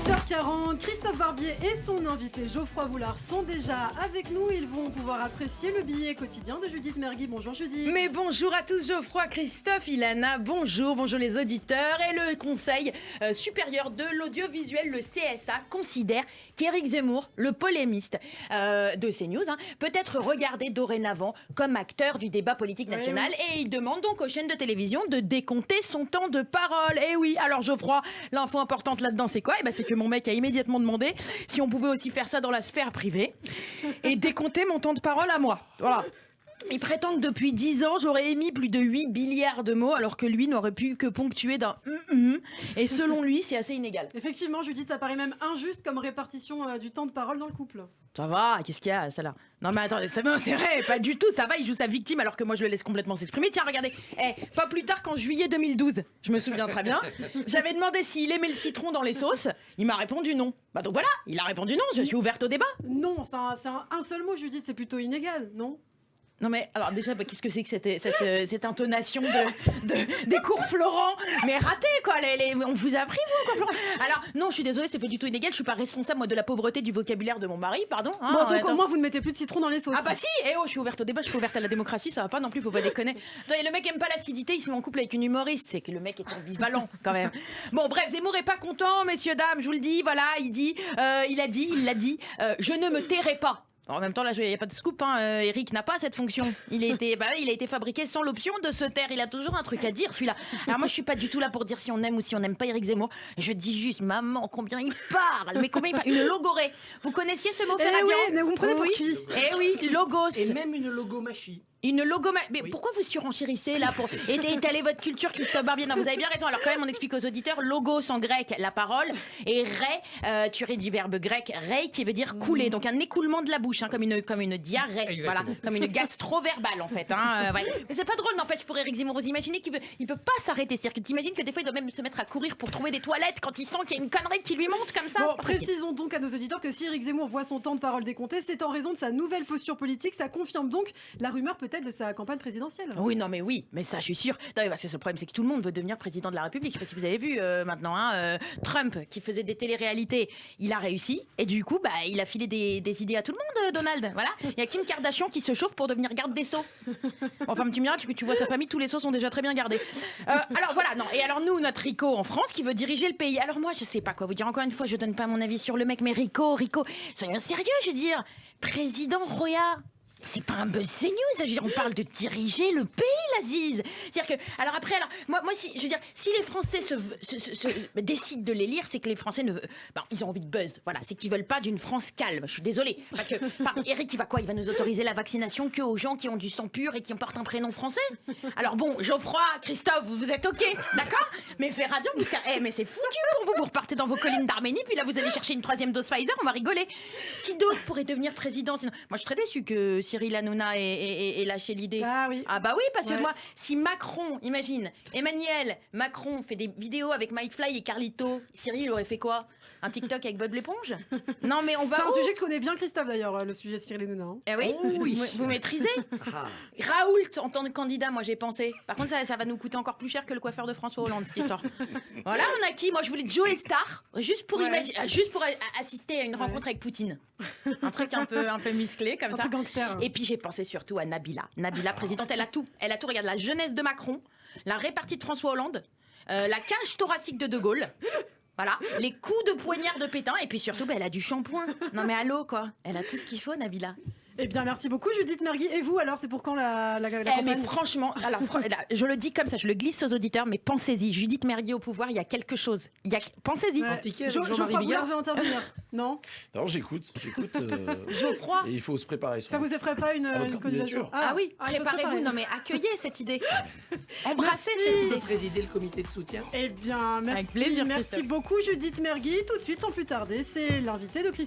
18h40, Christophe Barbier et son invité Geoffroy Boulard sont déjà avec nous. Ils vont pouvoir apprécier le billet quotidien de Judith Mergui. Bonjour Judith. Mais bonjour à tous, Geoffroy, Christophe, Ilana, bonjour les auditeurs. Et le Conseil supérieur de l'audiovisuel, le CSA, considère qu'Éric Zemmour, le polémiste de CNews, peut être regardé dorénavant comme acteur du débat politique national. Et il demande donc aux chaînes de télévision de décompter son temps de parole. Et oui, alors Geoffroy, l'info importante là-dedans, c'est quoi ? C'est que mon mec a immédiatement demandé si on pouvait aussi faire ça dans la sphère privée et décompter mon temps de parole à moi. Voilà. Il prétend que depuis 10 ans, j'aurais émis plus de 8 milliards de mots, alors que lui n'aurait pu que ponctuer d'un Et selon lui, c'est assez inégal. Effectivement, Judith, ça paraît même injuste comme répartition du temps de parole dans le couple. Ça va, qu'est-ce qu'il y a, ça là ? Non mais attendez, c'est vrai, pas du tout, ça va, il joue sa victime alors que moi je le laisse complètement s'exprimer. Tiens, regardez, pas plus tard qu'en juillet 2012, je me souviens très bien, j'avais demandé s'il aimait le citron dans les sauces, il m'a répondu non. Bah donc voilà, il a répondu non, je suis ouverte au débat. Non, c'est un seul mot, Judith, c'est plutôt inégal, non ? Non mais alors déjà qu'est-ce que c'est que cette intonation des cours Florent, mais raté quoi, on vous a appris vous quoi Florent. Alors non, je suis désolée, c'est pas du tout inégal, je suis pas responsable moi de la pauvreté du vocabulaire de mon mari, pardon. Bon donc au moins vous ne mettez plus de citron dans les sauces. Ah bah si, je suis ouverte au débat, je suis ouverte à la démocratie, ça va pas non plus, faut pas déconner. Attendez, le mec aime pas l'acidité, il se met en couple avec une humoriste, c'est que le mec est ambivalent quand même. Bon bref, Zemmour est pas content, messieurs dames, je vous le dis, voilà, il l'a dit, je ne me tairai pas. En même temps, là, il n'y a pas de scoop. Eric n'a pas cette fonction. Il a été fabriqué sans l'option de se taire. Il a toujours un truc à dire, celui-là. Alors moi, je suis pas du tout là pour dire si on aime ou si on n'aime pas Eric Zemmour. Je dis juste, maman, combien il parle. Mais combien il parle. Une logorée. Vous connaissiez ce mot, Ferradian ? Oui, mais vous me prenez pour qui ? Eh oui, logos. Et même une logomachie. Une mais oui. Pourquoi vous surenchérissez là pour étaler votre culture, Christophe Barbier ? Non, vous avez bien raison. Alors quand même, on explique aux auditeurs, logos en grec, la parole, et ré, tiré du verbe grec rei, qui veut dire couler, donc un écoulement de la bouche, comme une diarrhée, voilà, comme une gastro-verbale en fait. Ouais. Mais c'est pas drôle, n'empêche, pour Éric Zemmour. Vous imaginez qu'il peut pas s'arrêter, c'est-à-dire que t'imagines que des fois il doit même se mettre à courir pour trouver des toilettes quand il sent qu'il y a une connerie qui lui monte comme ça. Bon, précisons donc à nos auditeurs que si Éric Zemmour voit son temps de parole décompté, c'est en raison de sa nouvelle posture politique. Ça confirme donc la rumeur peut-être de sa campagne présidentielle. Oui, mais ça, je suis sûre. Non, parce que ce problème, c'est que tout le monde veut devenir président de la République. Je sais pas si vous avez vu maintenant, Trump qui faisait des téléréalités, il a réussi et du coup, il a filé des idées à tout le monde, Donald. Voilà. Il y a Kim Kardashian qui se chauffe pour devenir garde des sceaux. Enfin, tu me diras, tu vois sa famille, tous les sceaux sont déjà très bien gardés. Alors voilà, non. Et alors nous, notre Rico en France qui veut diriger le pays. Alors moi, je sais pas quoi vous dire. Encore une fois, je donne pas mon avis sur le mec, mais Rico, soyons sérieux, je veux dire, président Roya. C'est pas un buzz CNews, là, je veux dire, on parle de diriger le pays, la Ziz. C'est-à-dire que, moi, si, je veux dire, si les Français décident de les lire, c'est que les Français ils ont envie de buzz. Voilà, c'est qu'ils veulent pas d'une France calme. Je suis désolée, parce que Eric, il va nous autoriser la vaccination que aux gens qui ont du sang pur et qui portent un prénom français. Alors bon, Geoffroy, Christophe, vous êtes ok, d'accord ? Mais Ferradian, mais c'est foutu pour vous. Vous repartez dans vos collines d'Arménie, puis là vous allez chercher une 3e dose Pfizer, on va rigoler. Qui d'autre pourrait devenir président ? Sinon, moi, je suis très déçue que Cyril Hanouna ait lâché l'idée. Ah oui. Ah bah oui, parce que moi, si Macron, imagine, Emmanuel Macron fait des vidéos avec MyFly et Carlito, Cyril aurait fait quoi ? Un TikTok avec Bob l'éponge ? Non mais on va. C'est un sujet que connaît bien Christophe d'ailleurs, le sujet Cyril Hanouna. Eh oui, vous maîtrisez. Raoult en tant que candidat, moi j'ai pensé. Par contre, ça va nous coûter encore plus cher que le coiffeur de François Hollande, cette histoire. Voilà, on a qui ? Moi je voulais Joe Star, juste pour assister à une rencontre avec Poutine. Un truc un peu musclé comme ça. Un truc gangster. Et puis j'ai pensé surtout à Nabila. Nabila, présidente, elle a tout. Regarde, la jeunesse de Macron, la répartie de François Hollande, la cage thoracique de Gaulle. Voilà, les coups de poignard de Pétain, et puis surtout, elle a du shampoing. Non mais allô, quoi. Elle a tout ce qu'il faut, Nabila. Eh bien, merci beaucoup, Judith Mergui. Et vous, alors, c'est pour quand la campagne ? Mais franchement, je le dis comme ça, je le glisse aux auditeurs, mais pensez-y. Judith Mergui au pouvoir, il y a quelque chose. Ouais. Pensez-y. Geoffroy Boulard veut intervenir. Non ? Non, j'écoute. Geoffroy. Et il faut se préparer. Ça vous effraie pas une candidature ? Ah oui, préparez-vous. Non mais accueillez cette idée. Embrassez cette idée. Présider le comité de soutien. Eh bien, merci. Avec plaisir, merci beaucoup, Judith Mergui. Tout de suite, sans plus tarder, c'est l'invité de Christophe.